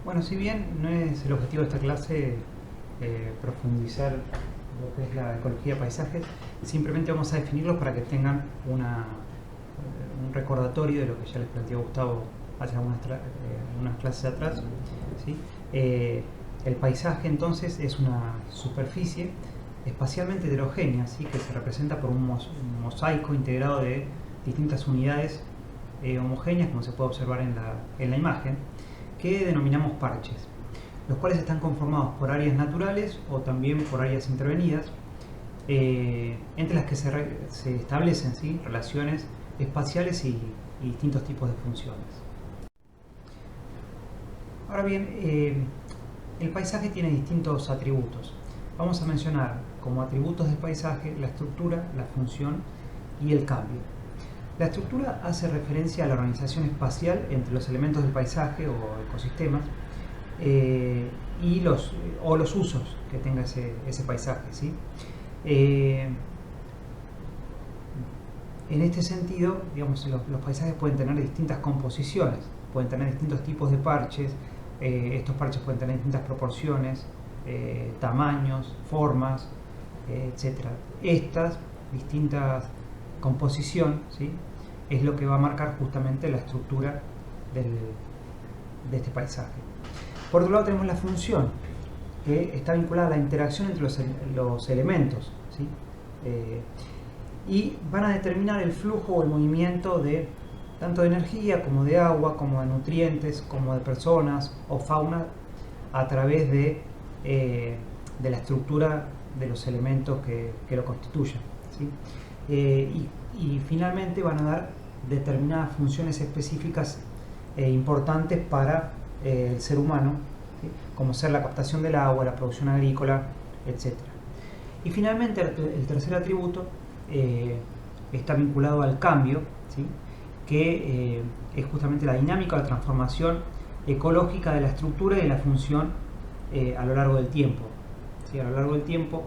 Bueno, si bien no es el objetivo de esta clase profundizar lo que es la ecología de paisajes, simplemente vamos a definirlos para que tengan un recordatorio de lo que ya les planteó Gustavo hace algunas clases atrás, ¿sí? El paisaje entonces es una superficie espacialmente heterogénea, ¿sí? Que se representa por un mosaico integrado de distintas unidades homogéneas, como se puede observar en la imagen, que denominamos parches, los cuales están conformados por áreas naturales o también por áreas intervenidas, entre las que se establecen, ¿sí?, relaciones espaciales y distintos tipos de funciones. Ahora bien, el paisaje tiene distintos atributos. Vamos a mencionar como atributos del paisaje la estructura, la función y el cambio. La estructura hace referencia a la organización espacial entre los elementos del paisaje o ecosistemas y los usos que tenga ese paisaje, ¿sí? En este sentido, digamos, los paisajes pueden tener distintas composiciones, pueden tener distintos tipos de parches, estos parches pueden tener distintas proporciones, tamaños, formas, etc. Estas distintas composición, ¿sí?, es lo que va a marcar justamente la estructura de este paisaje. Por otro lado tenemos la función, que está vinculada a la interacción entre los elementos, ¿sí? Y van a determinar el flujo o el movimiento de tanto de energía como de agua, como de nutrientes, como de personas o fauna a través de la estructura de los elementos que lo constituyen, ¿sí? Y finalmente van a dar determinadas funciones específicas importantes para el ser humano, ¿sí?, como ser la captación del agua, la producción agrícola, etc. Y finalmente el tercer atributo está vinculado al cambio, ¿sí?, que es justamente la dinámica o la transformación ecológica de la estructura y de la función a lo largo del tiempo, ¿sí? A lo largo del tiempo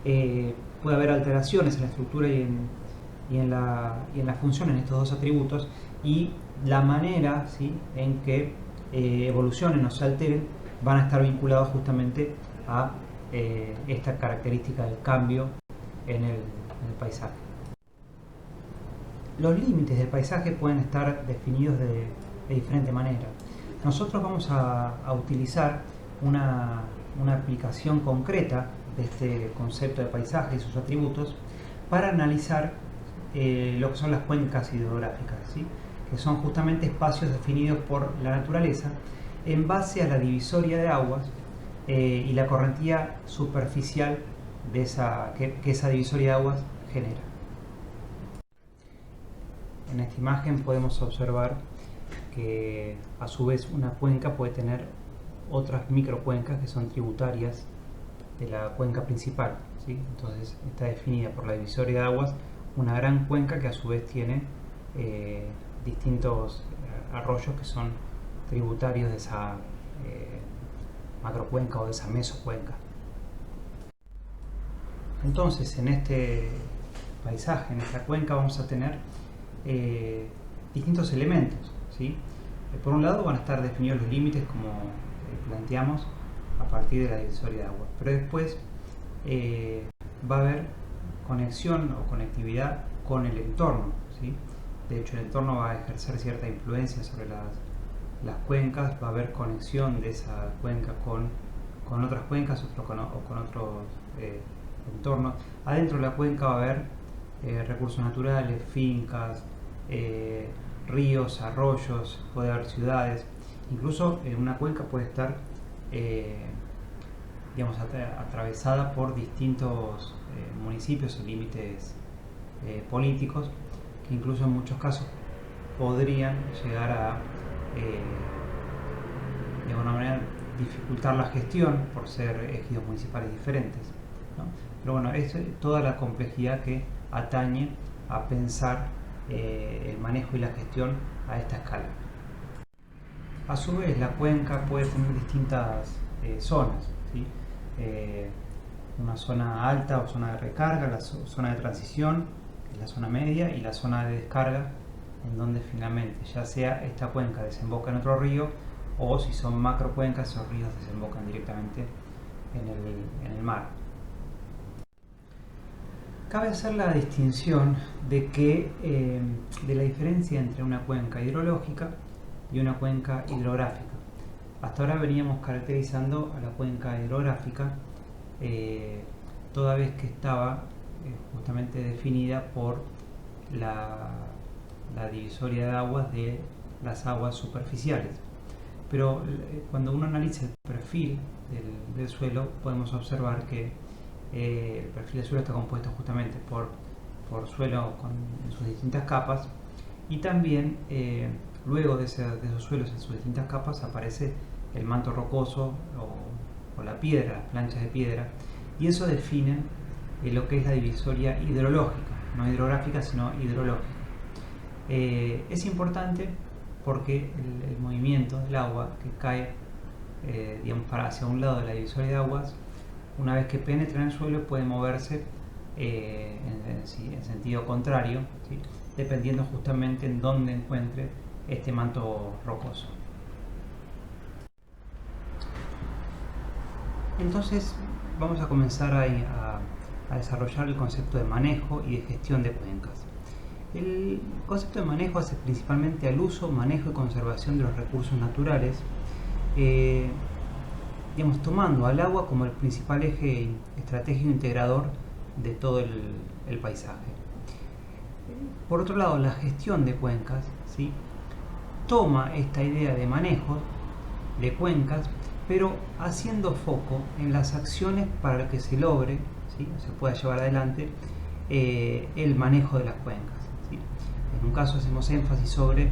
puede haber alteraciones en la estructura y en la función, en estos dos atributos, y la manera, ¿sí?, en que evolucionen o se alteren van a estar vinculados justamente a esta característica del cambio en el paisaje. Los límites del paisaje pueden estar definidos de diferente manera. Nosotros vamos a utilizar una aplicación concreta de este concepto de paisaje y sus atributos para analizar lo que son las cuencas hidrográficas, ¿sí?, que son justamente espacios definidos por la naturaleza en base a la divisoria de aguas y la correntía superficial que esa divisoria de aguas genera. En esta imagen podemos observar que a su vez una cuenca puede tener otras microcuencas que son tributarias de la cuenca principal, ¿sí? Entonces está definida por la divisoria de aguas una gran cuenca que a su vez tiene distintos arroyos que son tributarios de esa macrocuenca o de esa mesocuenca. Entonces en este paisaje, en esta cuenca, vamos a tener distintos elementos, ¿sí? Por un lado van a estar definidos los límites, como planteamos, a partir de la divisoria de agua, pero después va a haber conexión o conectividad con el entorno, ¿sí? De hecho, el entorno va a ejercer cierta influencia sobre las cuencas, va a haber conexión de esa cuenca con otras cuencas o con otros entornos. Adentro de la cuenca va a haber recursos naturales, fincas, ríos, arroyos, puede haber ciudades. Incluso una cuenca puede estar digamos, atravesada por distintos municipios o límites políticos, que incluso en muchos casos podrían llegar a de alguna manera dificultar la gestión por ser ejidos municipales diferentes, ¿no? Pero bueno, es toda la complejidad que atañe a pensar el manejo y la gestión a esta escala. A su vez, la cuenca puede tener distintas zonas, ¿sí? Una zona alta o zona de recarga, la zona de transición, que es la zona media, y la zona de descarga, en donde finalmente ya sea esta cuenca desemboca en otro río o si son macrocuencas, esos ríos desembocan directamente en el mar. Cabe hacer la distinción de la diferencia entre una cuenca hidrológica y una cuenca hidrográfica. Hasta ahora veníamos caracterizando a la cuenca hidrográfica toda vez que estaba justamente definida por la divisoria de aguas de las aguas superficiales. Pero cuando uno analiza el perfil del suelo, podemos observar que el perfil del suelo está compuesto justamente por suelo en sus distintas capas, y también luego de esos suelos en sus distintas capas aparece el manto rocoso o la piedra, las planchas de piedra, y eso define lo que es la divisoria hidrológica, no hidrográfica sino hidrológica. Es importante porque el movimiento del agua que cae digamos, hacia un lado de la divisoria de aguas, una vez que penetra en el suelo, puede moverse en sentido contrario, ¿sí? Dependiendo justamente en dónde encuentre este manto rocoso. Entonces vamos a comenzar a desarrollar el concepto de manejo y de gestión de cuencas. El concepto de manejo hace principalmente al uso, manejo y conservación de los recursos naturales, digamos, tomando al agua como el principal eje estratégico integrador de todo el paisaje. Por otro lado, la gestión de cuencas, ¿sí?, toma esta idea de manejo de cuencas, pero haciendo foco en las acciones para que se logre, ¿sí?, se pueda llevar adelante el manejo de las cuencas, ¿sí? En un caso hacemos énfasis sobre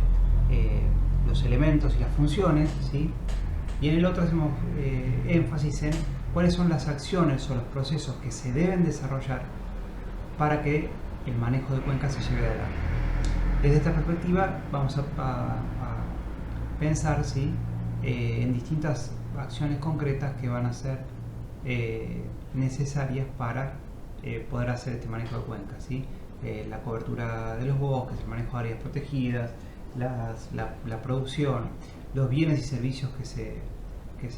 los elementos y las funciones, ¿sí?, y en el otro hacemos énfasis en cuáles son las acciones o los procesos que se deben desarrollar para que el manejo de cuencas se lleve adelante. Desde esta perspectiva vamos a pensar, ¿sí?, en distintas acciones concretas que van a ser necesarias para poder hacer este manejo de cuencas, ¿sí? La cobertura de los bosques, el manejo de áreas protegidas, la producción, los bienes y servicios que se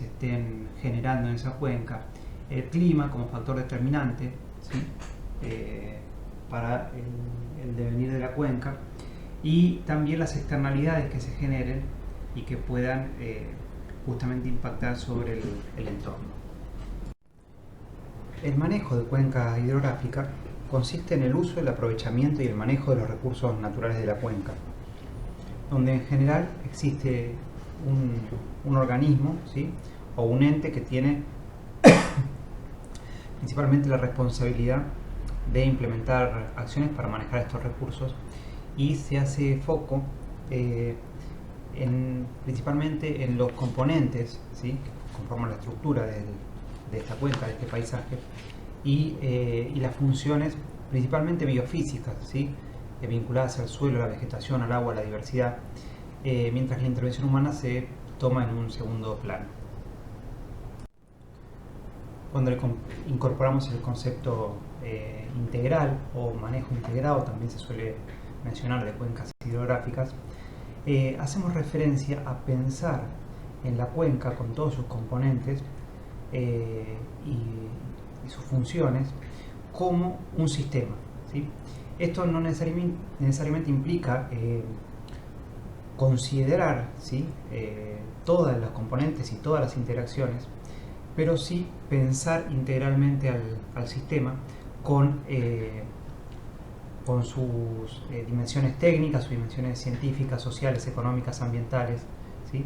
estén generando en esa cuenca, el clima como factor determinante, ¿sí?, para el devenir de la cuenca, y también las externalidades que se generen y que puedan justamente impactar sobre el entorno. El manejo de cuenca hidrográfica consiste en el uso, el aprovechamiento y el manejo de los recursos naturales de la cuenca, donde en general existe un organismo, ¿sí?, o un ente que tiene principalmente la responsabilidad de implementar acciones para manejar estos recursos, y se hace foco principalmente en los componentes, ¿sí?, que conforman la estructura de esta cuenca, de este paisaje, y las funciones principalmente biofísicas, ¿sí?, vinculadas al suelo, a la vegetación, al agua, a la diversidad, mientras la intervención humana se toma en un segundo plano. Cuando incorporamos el concepto integral o manejo integrado, también se suele mencionar, de cuencas hidrográficas, hacemos referencia a pensar en la cuenca con todos sus componentes y sus funciones como un sistema, ¿sí? Esto no necesariamente implica considerar, ¿sí?, todas las componentes y todas las interacciones, pero sí pensar integralmente al sistema con sus dimensiones técnicas, sus dimensiones científicas, sociales, económicas, ambientales, ¿sí?,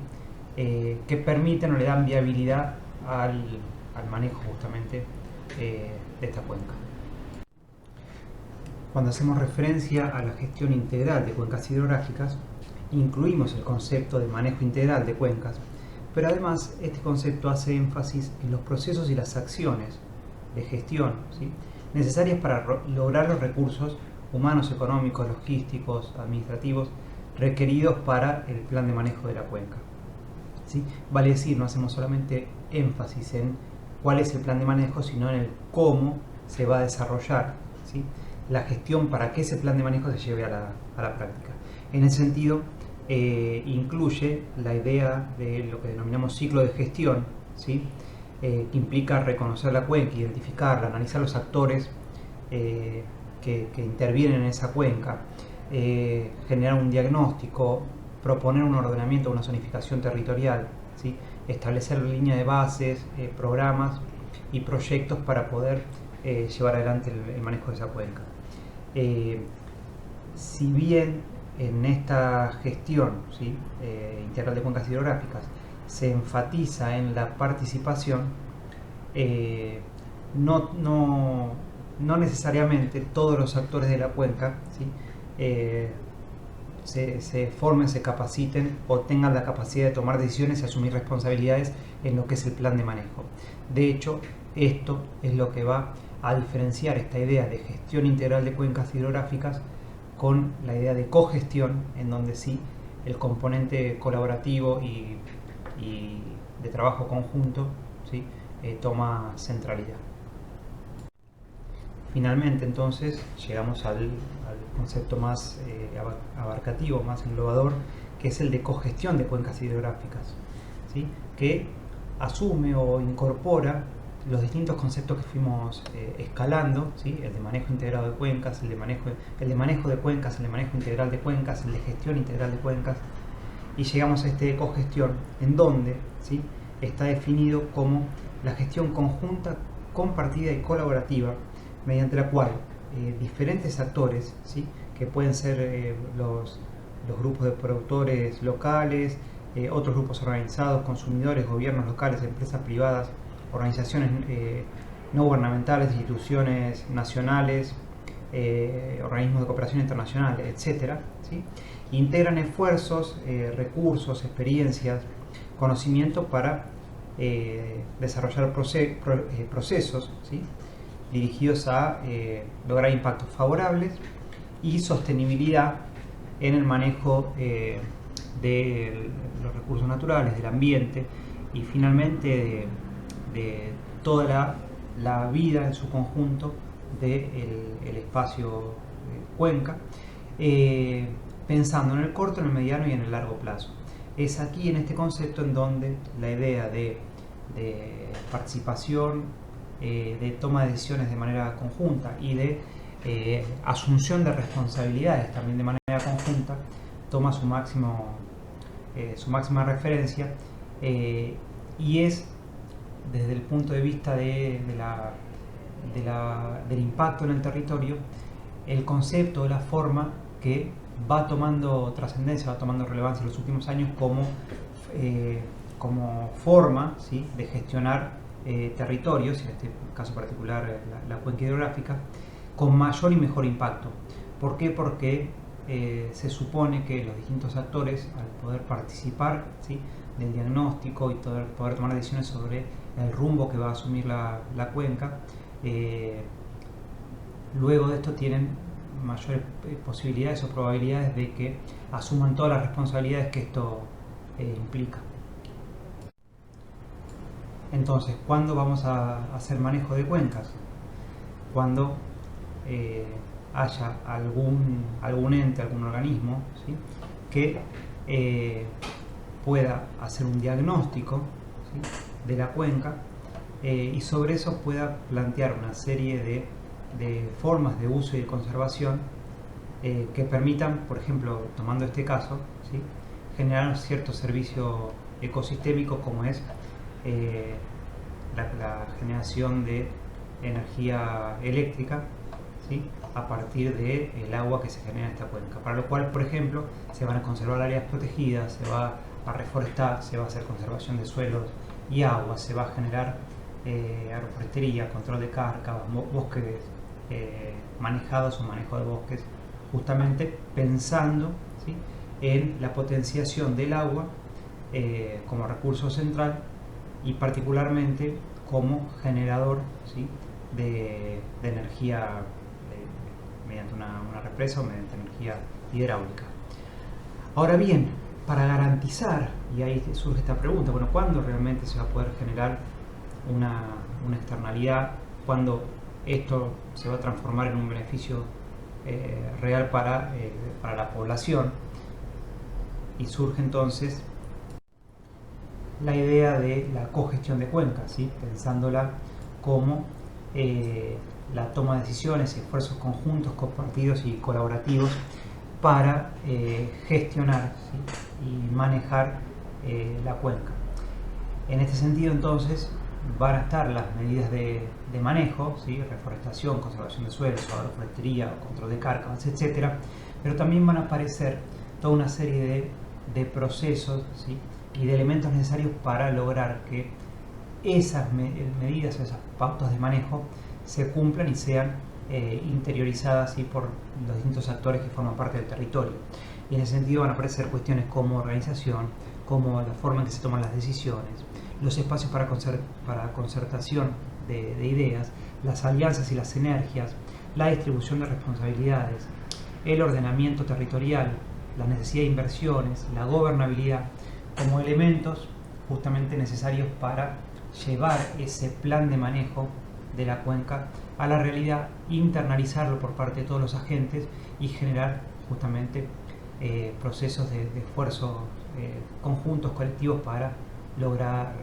que permiten o le dan viabilidad al manejo justamente de esta cuenca. Cuando hacemos referencia a la gestión integral de cuencas hidrográficas, incluimos el concepto de manejo integral de cuencas, pero además este concepto hace énfasis en los procesos y las acciones de gestión, ¿sí?, necesarias para lograr los recursos humanos, económicos, logísticos, administrativos requeridos para el plan de manejo de la cuenca, ¿sí? Vale decir, no hacemos solamente énfasis en cuál es el plan de manejo, sino en el cómo se va a desarrollar, ¿sí?, la gestión para que ese plan de manejo se lleve a la práctica. En ese sentido, incluye la idea de lo que denominamos ciclo de gestión, ¿sí? Que implica reconocer la cuenca, identificarla, analizar los actores que intervienen en esa cuenca, generar un diagnóstico, proponer un ordenamiento, una zonificación territorial, ¿sí? Establecer línea de bases, programas y proyectos para poder llevar adelante el manejo de esa cuenca. Si bien en esta gestión, ¿sí? Integral de cuencas hidrográficas se enfatiza en la participación, no necesariamente todos los actores de la cuenca, ¿sí? Se formen, se capaciten o tengan la capacidad de tomar decisiones y asumir responsabilidades en lo que es el plan de manejo. De hecho, esto es lo que va a diferenciar esta idea de gestión integral de cuencas hidrográficas con la idea de cogestión, en donde sí el componente colaborativo y de trabajo conjunto, ¿sí? Toma centralidad. Finalmente, entonces, llegamos al concepto más abarcativo, más englobador, que es el de cogestión de cuencas hidrográficas, ¿sí? Que asume o incorpora los distintos conceptos que fuimos escalando, ¿sí? El de manejo integrado de cuencas, el de manejo de cuencas, el de manejo integral de cuencas, el de gestión integral de cuencas, y llegamos a este de cogestión, en donde, ¿sí? Está definido como la gestión conjunta, compartida y colaborativa, mediante la cual diferentes actores, ¿sí? Que pueden ser los grupos de productores locales, otros grupos organizados, consumidores, gobiernos locales, empresas privadas, organizaciones no gubernamentales, instituciones nacionales, organismos de cooperación internacional, etc., ¿sí? Integran esfuerzos, recursos, experiencias, conocimiento para desarrollar procesos, ¿sí? Dirigidos a lograr impactos favorables y sostenibilidad en el manejo de los recursos naturales, del ambiente y finalmente de toda la vida en su conjunto del espacio cuenca, pensando en el corto, en el mediano y en el largo plazo. Es aquí, en este concepto, en donde la idea de participación, de toma de decisiones de manera conjunta y de asunción de responsabilidades también de manera conjunta toma su máxima referencia, y es desde el punto de vista del impacto en el territorio el concepto, la forma que va tomando trascendencia, va tomando relevancia en los últimos años como forma, ¿sí? De gestionar territorios, en este caso particular la cuenca hidrográfica, con mayor y mejor impacto. ¿Por qué? Porque se supone que los distintos actores, al poder participar, ¿sí? Del diagnóstico y poder tomar decisiones sobre el rumbo que va a asumir la cuenca, luego de esto tienen mayores posibilidades o probabilidades de que asuman todas las responsabilidades que esto implica. Entonces, ¿cuándo vamos a hacer manejo de cuencas? Cuando haya algún ente, algún organismo, ¿sí? Que pueda hacer un diagnóstico, ¿sí? De la cuenca, y sobre eso pueda plantear una serie de formas de uso y de conservación que permitan, por ejemplo, tomando este caso, ¿sí? Generar cierto servicio ecosistémico, como es la generación de energía eléctrica, ¿sí? A partir del agua que se genera en esta cuenca, para lo cual, por ejemplo, se van a conservar áreas protegidas, se va a reforestar, se va a hacer conservación de suelos y agua, se va a generar agroforestería, control de cárcavas, bosques manejados o manejo de bosques, justamente pensando, ¿sí? En la potenciación del agua como recurso central y particularmente como generador, ¿sí? de energía mediante una represa o mediante energía hidráulica. Ahora bien, para garantizar, y ahí surge esta pregunta, bueno, ¿cuándo realmente se va a poder generar una externalidad? ¿Cuándo esto se va a transformar en un beneficio real para la población? y surge entonces la idea de la cogestión de cuencas, ¿sí? Pensándola como la toma de decisiones, esfuerzos conjuntos, compartidos y colaborativos para gestionar, ¿sí? Y manejar la cuenca. En este sentido, entonces, van a estar las medidas de manejo, ¿sí? Reforestación, conservación de suelos, agroforestería, control de cárcavas, etc. Pero también van a aparecer toda una serie de procesos, ¿sí? Y de elementos necesarios para lograr que esas medidas o esas pautas de manejo se cumplan y sean interiorizadas, ¿sí? Por los distintos actores que forman parte del territorio. Y en ese sentido van a aparecer cuestiones como organización, como la forma en que se toman las decisiones, los espacios para concertación de ideas, las alianzas y las sinergias, la distribución de responsabilidades, el ordenamiento territorial, la necesidad de inversiones, la gobernabilidad, como elementos justamente necesarios para llevar ese plan de manejo de la cuenca a la realidad, internalizarlo por parte de todos los agentes y generar justamente procesos de esfuerzo conjuntos, colectivos, para lograr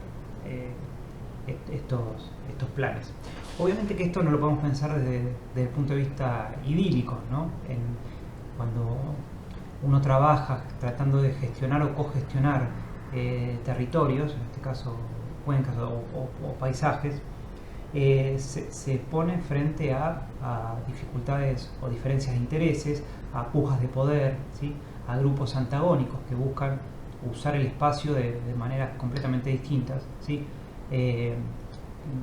estos planes. Obviamente que esto no lo podemos pensar desde el punto de vista idílico, ¿no? Cuando uno trabaja tratando de gestionar o cogestionar territorios, en este caso cuencas o paisajes, se pone frente a dificultades o diferencias de intereses, a pujas de poder, ¿sí? A grupos antagónicos que buscan usar el espacio de maneras completamente distintas, ¿sí?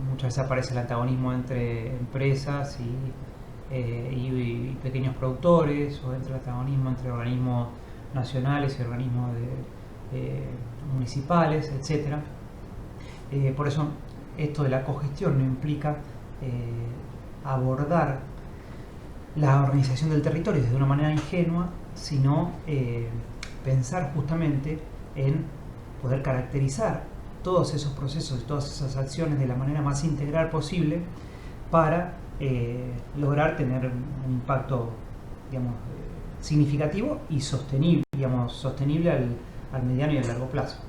Muchas veces aparece el antagonismo entre empresas y pequeños productores, o entre el antagonismo entre organismos nacionales y organismos municipales, etc. Por eso esto de la cogestión no implica abordar la organización del territorio desde una manera ingenua, sino pensar justamente en poder caracterizar todos esos procesos y todas esas acciones de la manera más integral posible para lograr tener un impacto, digamos, significativo y sostenible, digamos, sostenible al mediano y al largo plazo.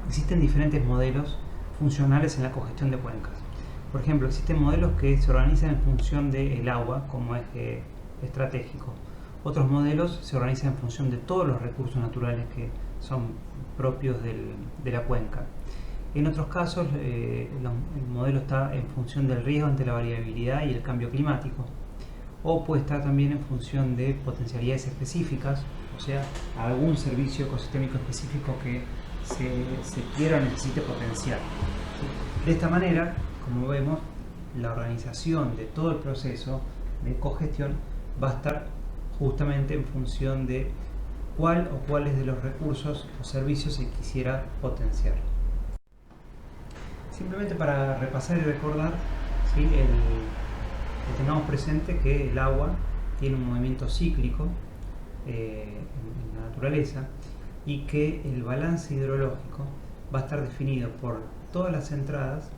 Existen diferentes modelos funcionales en la cogestión de cuencas. Por ejemplo, existen modelos que se organizan en función del agua como eje estratégico. Otros modelos se organizan en función de todos los recursos naturales que son propios de la cuenca. En otros casos, el modelo está en función del riesgo ante la variabilidad y el cambio climático, o puede estar también en función de potencialidades específicas, o sea, algún servicio ecosistémico específico que se quiera o necesite potenciar. De esta manera, como vemos, la organización de todo el proceso de cogestión va a estar justamente en función de cuál o cuáles de los recursos o servicios se quisiera potenciar. Simplemente para repasar y recordar, ¿sí? Que tengamos presente que el agua tiene un movimiento cíclico en la naturaleza, y que el balance hidrológico va a estar definido por todas las entradas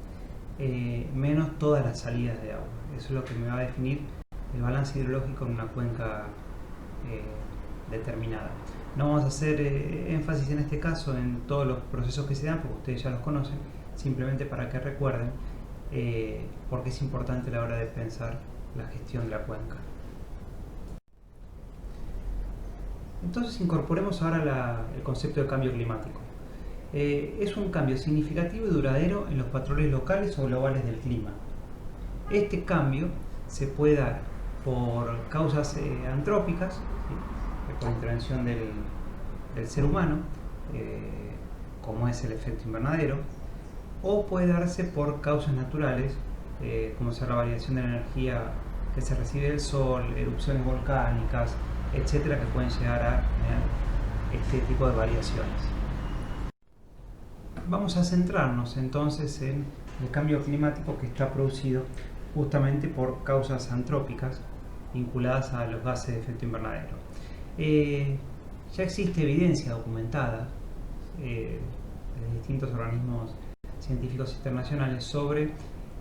menos todas las salidas de agua. Eso es lo que me va a definir el balance hidrológico en una cuenca determinada. No vamos a hacer énfasis en este caso en todos los procesos que se dan, porque ustedes ya los conocen, simplemente para que recuerden porque es importante a la hora de pensar la gestión de la cuenca. Entonces incorporemos ahora el concepto de cambio climático. Es un cambio significativo y duradero en los patrones locales o globales del clima. Este cambio se puede dar por causas antrópicas, ¿sí? Por intervención del ser humano, como es el efecto invernadero, o puede darse por causas naturales, como ser la variación de la energía que se recibe del sol, erupciones volcánicas, etcétera, que pueden llegar a generar este tipo de variaciones. Vamos a centrarnos entonces en el cambio climático que está producido justamente por causas antrópicas vinculadas a los gases de efecto invernadero. Ya existe evidencia documentada de distintos organismos científicos internacionales sobre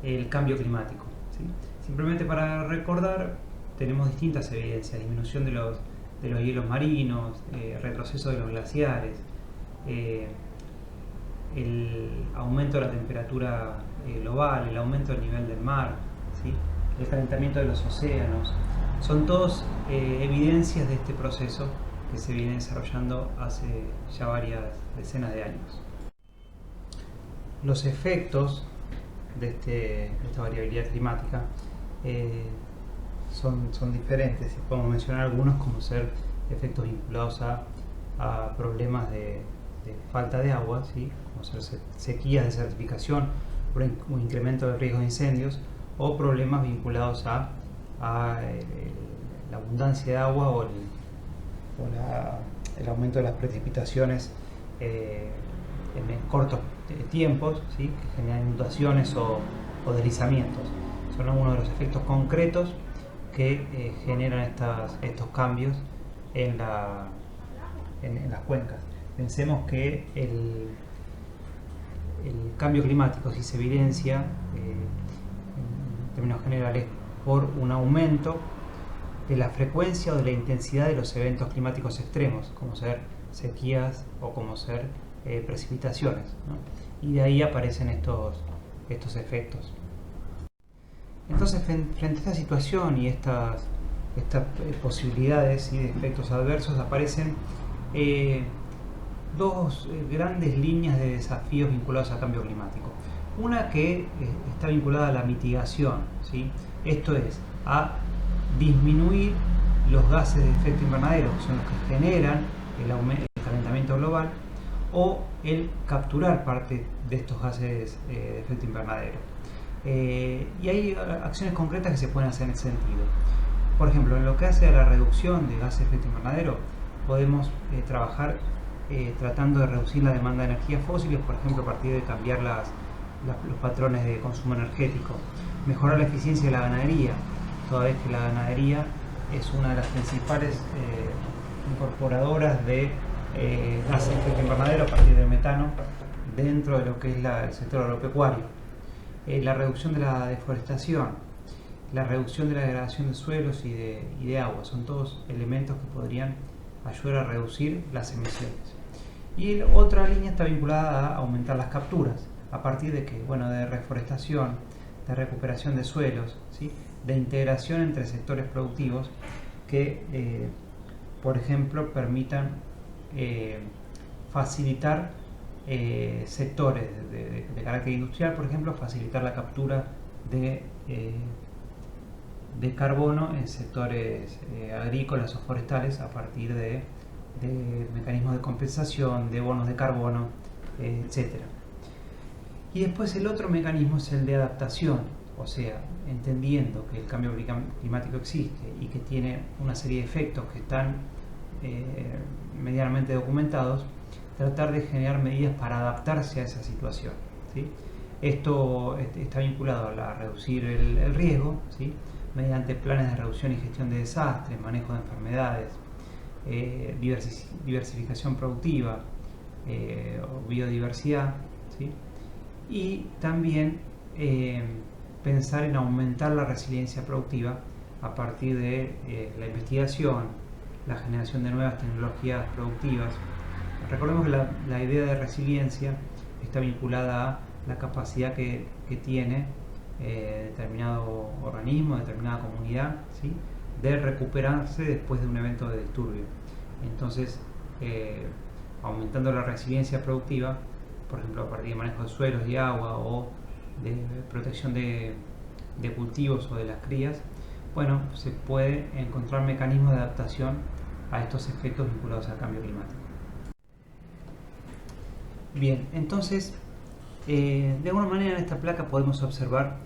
el cambio climático, ¿sí? Simplemente para recordar, tenemos distintas evidencias: disminución de los de los hielos marinos, retroceso de los glaciares, el aumento de la temperatura global, el aumento del nivel del mar, ¿sí? El calentamiento de los océanos, son todos evidencias de este proceso que se viene desarrollando hace ya varias decenas de años. Los efectos de esta variabilidad climática son diferentes, y podemos mencionar algunos como ser efectos vinculados a problemas de falta de agua, ¿sí? Como ser sequías, desertificación, un incremento del riesgo de incendios, o problemas vinculados a la abundancia de agua o el aumento de las precipitaciones en cortos tiempos, ¿sí? Que generan inundaciones o deslizamientos. Son algunos de los efectos concretos que generan estos cambios en las cuencas. Pensemos que el cambio climático, si se evidencia en términos generales por un aumento de la frecuencia o de la intensidad de los eventos climáticos extremos, como ser sequías o como ser precipitaciones, ¿no? Y de ahí aparecen estos efectos. Entonces, frente a esta situación y estas posibilidades y de efectos adversos, aparecen dos grandes líneas de desafíos vinculados al cambio climático. Una que está vinculada a la mitigación, ¿sí? Esto es, a disminuir los gases de efecto invernadero, que son los que generan el calentamiento global, o el capturar parte de estos gases de efecto invernadero. Y hay acciones concretas que se pueden hacer en ese sentido. Por ejemplo, en lo que hace a la reducción de gases de efecto invernadero, podemos trabajar tratando de reducir la demanda de energías fósiles, por ejemplo, a partir de cambiar los patrones de consumo energético, mejorar la eficiencia de la ganadería, toda vez que la ganadería es una de las principales incorporadoras de gases de efecto invernadero a partir del metano dentro de lo que es el sector agropecuario. La reducción de la deforestación, la reducción de la degradación de suelos y de agua, son todos elementos que podrían ayudar a reducir las emisiones. Y otra línea está vinculada a aumentar las capturas, a partir de que, de reforestación, de recuperación de suelos, ¿sí? De integración entre sectores productivos que, por ejemplo, permitan facilitar sectores de carácter industrial, por ejemplo, facilitar la captura de carbono en sectores agrícolas o forestales a partir de mecanismos de compensación, de bonos de carbono, etc. Y después el otro mecanismo es el de adaptación, o sea, entendiendo que el cambio climático existe y que tiene una serie de efectos que están medianamente documentados, tratar de generar medidas para adaptarse a esa situación, ¿sí? Esto está vinculado a reducir el riesgo, ¿sí? Mediante planes de reducción y gestión de desastres, manejo de enfermedades, diversificación productiva o biodiversidad, ¿sí? Y también pensar en aumentar la resiliencia productiva a partir de la investigación, la generación de nuevas tecnologías productivas. Recordemos que la idea de resiliencia está vinculada a la capacidad que tiene determinado organismo, determinada comunidad, ¿sí? De recuperarse después de un evento de disturbio. Entonces, aumentando la resiliencia productiva, por ejemplo, a partir de manejo de suelos y agua o de protección de cultivos o de las crías, se puede encontrar mecanismos de adaptación a estos efectos vinculados al cambio climático. Bien, entonces, de alguna manera en esta placa podemos observar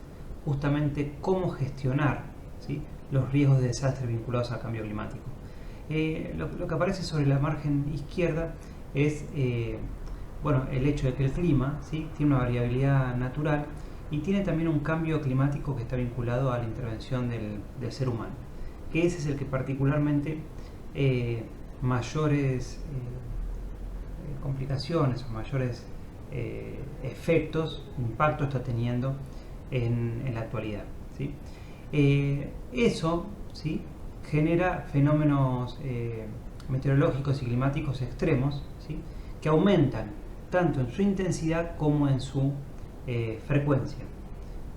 justamente cómo gestionar, ¿sí? Los riesgos de desastre vinculados al cambio climático. Lo que aparece sobre la margen izquierda es el hecho de que el clima, ¿sí? Tiene una variabilidad natural y tiene también un cambio climático que está vinculado a la intervención del ser humano, que ese es el que particularmente mayores complicaciones o mayores impacto está teniendo en la actualidad, ¿sí? Eso, ¿sí? genera fenómenos meteorológicos y climáticos extremos, ¿sí? Que aumentan tanto en su intensidad como en su frecuencia,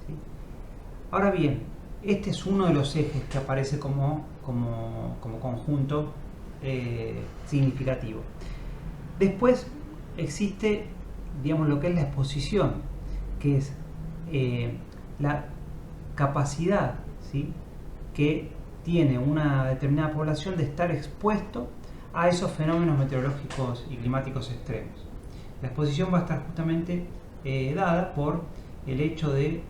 ¿sí? Ahora bien, este es uno de los ejes que aparece como conjunto significativo. Después existe, digamos, lo que es la exposición, que es la capacidad, ¿sí?, que tiene una determinada población de estar expuesto a esos fenómenos meteorológicos y climáticos extremos. La exposición va a estar justamente dada por el hecho de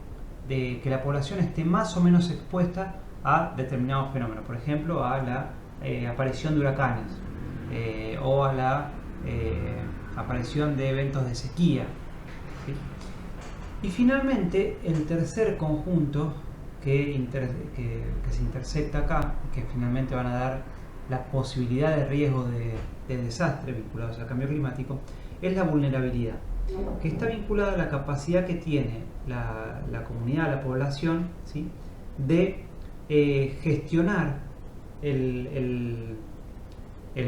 que la población esté más o menos expuesta a determinados fenómenos, por ejemplo, a la aparición de huracanes o a la aparición de eventos de sequía, ¿sí? Y finalmente, el tercer conjunto que se intersecta acá, que finalmente van a dar la posibilidad de riesgo de desastre vinculados al cambio climático, es la vulnerabilidad, que está vinculada a la capacidad que tiene la comunidad, la población, ¿sí?, de gestionar el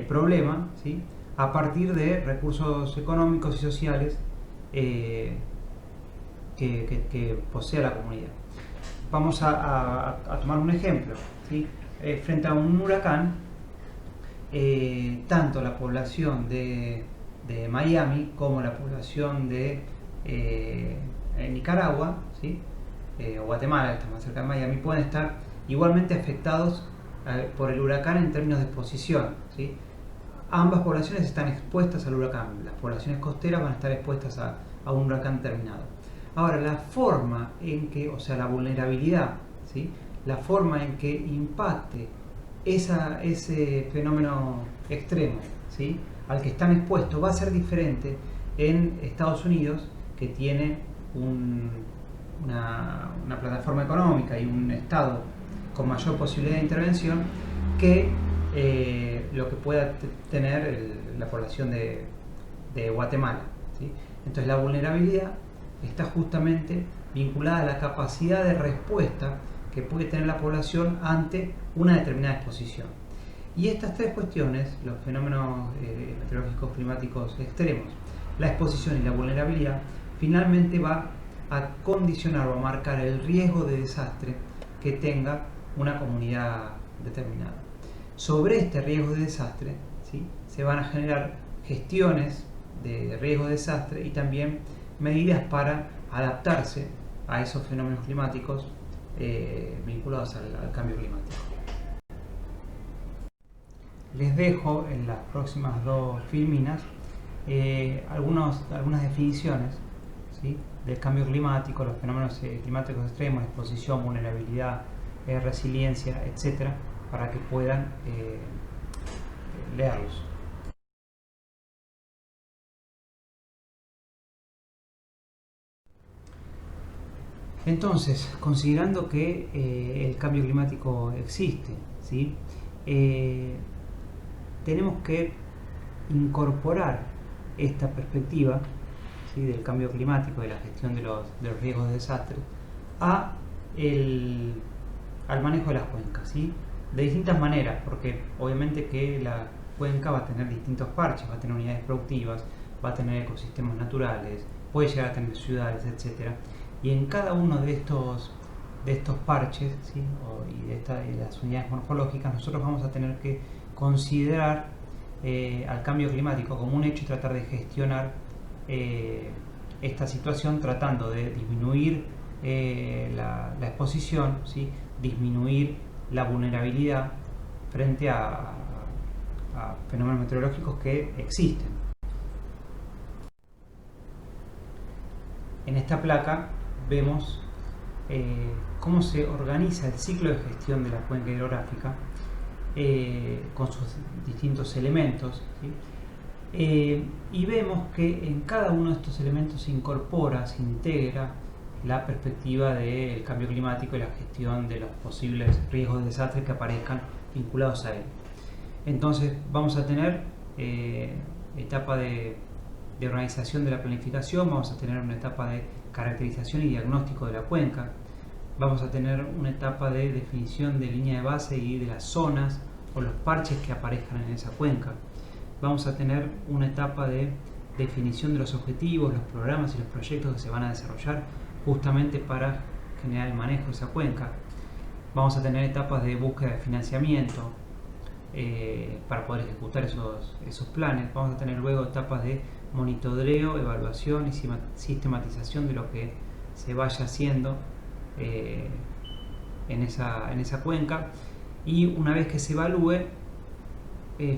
problema, ¿sí?, a partir de recursos económicos y sociales que posee la comunidad. Vamos a tomar un ejemplo, ¿sí? Frente a un huracán, tanto la población de Miami como la población de Nicaragua, ¿sí?, o Guatemala, que está más cerca de Miami, pueden estar igualmente afectados por el huracán en términos de exposición, ¿sí? Ambas poblaciones están expuestas al huracán. Las poblaciones costeras van a estar expuestas a un huracán terminado. Ahora, la forma en que, o sea, la vulnerabilidad, ¿sí?, la forma en que impacte ese fenómeno extremo, ¿sí?, al que están expuestos, va a ser diferente en Estados Unidos, que tiene una plataforma económica y un Estado con mayor posibilidad de intervención, que lo que pueda tener la población de Guatemala, ¿sí? Entonces, la vulnerabilidad está justamente vinculada a la capacidad de respuesta que puede tener la población ante una determinada exposición. Y estas tres cuestiones, los fenómenos meteorológicos climáticos extremos, la exposición y la vulnerabilidad, finalmente va a condicionar o a marcar el riesgo de desastre que tenga una comunidad determinada. Sobre este riesgo de desastre, ¿sí?, se van a generar gestiones de riesgo de desastre y también medidas para adaptarse a esos fenómenos climáticos vinculados al cambio climático. Les dejo en las próximas dos filminas algunas definiciones, ¿sí?, del cambio climático, los fenómenos climáticos extremos, exposición, vulnerabilidad, resiliencia, etcétera, para que puedan leerlos. Entonces, considerando que el cambio climático existe, ¿sí?, tenemos que incorporar esta perspectiva, ¿sí?, del cambio climático, de la gestión de los riesgos de desastre, al manejo de las cuencas, ¿sí?, de distintas maneras, porque obviamente que la cuenca va a tener distintos parches, va a tener unidades productivas, va a tener ecosistemas naturales, puede llegar a tener ciudades, etcétera. Y en cada uno de estos parches, ¿sí?, y de las unidades morfológicas, nosotros vamos a tener que considerar al cambio climático como un hecho y tratar de gestionar esta situación, tratando de disminuir la exposición, ¿sí?, disminuir la vulnerabilidad frente a fenómenos meteorológicos que existen. En esta placa vemos cómo se organiza el ciclo de gestión de la cuenca hidrográfica con sus distintos elementos, ¿sí? Y vemos que en cada uno de estos elementos se incorpora, se integra la perspectiva del cambio climático y la gestión de los posibles riesgos de desastre que aparezcan vinculados a él. Entonces vamos a tener etapa de organización de la planificación, vamos a tener una etapa de caracterización y diagnóstico de la cuenca, vamos a tener una etapa de definición de línea de base y de las zonas o los parches que aparezcan en esa cuenca. Vamos a tener una etapa de definición de los objetivos, los programas y los proyectos que se van a desarrollar justamente para generar el manejo de esa cuenca. Vamos a tener etapas de búsqueda de financiamiento para poder ejecutar esos planes. Vamos a tener luego etapas de monitoreo, evaluación y sistematización de lo que se vaya haciendo en esa cuenca, y una vez que se evalúe,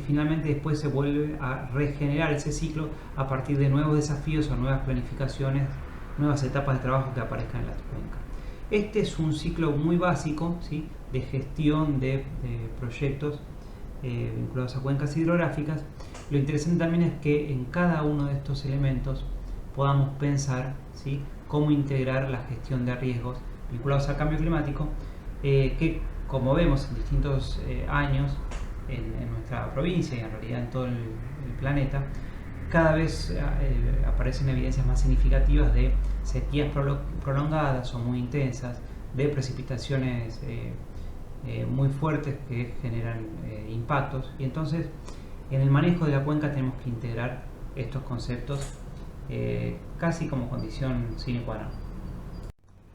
finalmente después se vuelve a regenerar ese ciclo a partir de nuevos desafíos o nuevas planificaciones, nuevas etapas de trabajo que aparezcan en la cuenca. Este es un ciclo muy básico, ¿sí?, de gestión de proyectos vinculados a cuencas hidrográficas. Lo interesante también es que en cada uno de estos elementos podamos pensar, ¿sí?, cómo integrar la gestión de riesgos vinculados al cambio climático, que, como vemos en distintos años en nuestra provincia y en realidad en todo el planeta, cada vez aparecen evidencias más significativas de sequías prolongadas o muy intensas, de precipitaciones muy fuertes que generan impactos, y entonces en el manejo de la cuenca tenemos que integrar estos conceptos casi como condición sine qua non.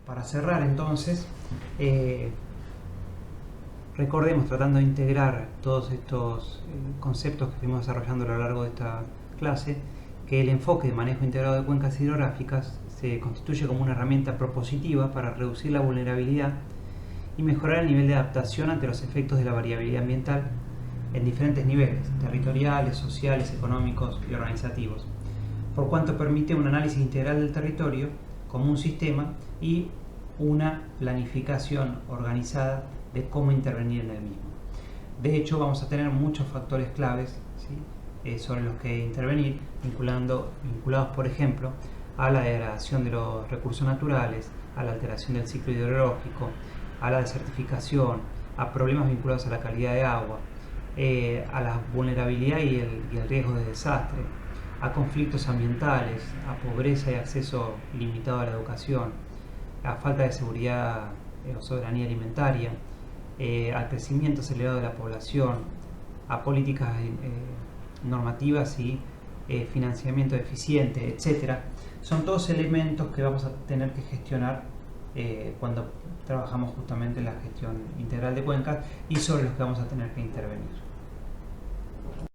Para cerrar entonces, recordemos, tratando de integrar todos estos conceptos que fuimos desarrollando a lo largo de esta clase, que el enfoque de manejo integrado de cuencas hidrográficas se constituye como una herramienta propositiva para reducir la vulnerabilidad y mejorar el nivel de adaptación ante los efectos de la variabilidad ambiental en diferentes niveles, territoriales, sociales, económicos y organizativos, por cuanto permite un análisis integral del territorio como un sistema y una planificación organizada de cómo intervenir en el mismo. De hecho, vamos a tener muchos factores claves, ¿sí?, sobre los que intervenir, vinculados, por ejemplo, a la degradación de los recursos naturales, a la alteración del ciclo hidrológico, a la desertificación, a problemas vinculados a la calidad de agua, a la vulnerabilidad y el riesgo de desastre, a conflictos ambientales, a pobreza y acceso limitado a la educación, a falta de seguridad o soberanía alimentaria, al crecimiento acelerado de la población, a políticas normativas y financiamiento eficiente, etc. Son todos elementos que vamos a tener que gestionar cuando trabajamos justamente en la gestión integral de cuencas y sobre los que vamos a tener que intervenir.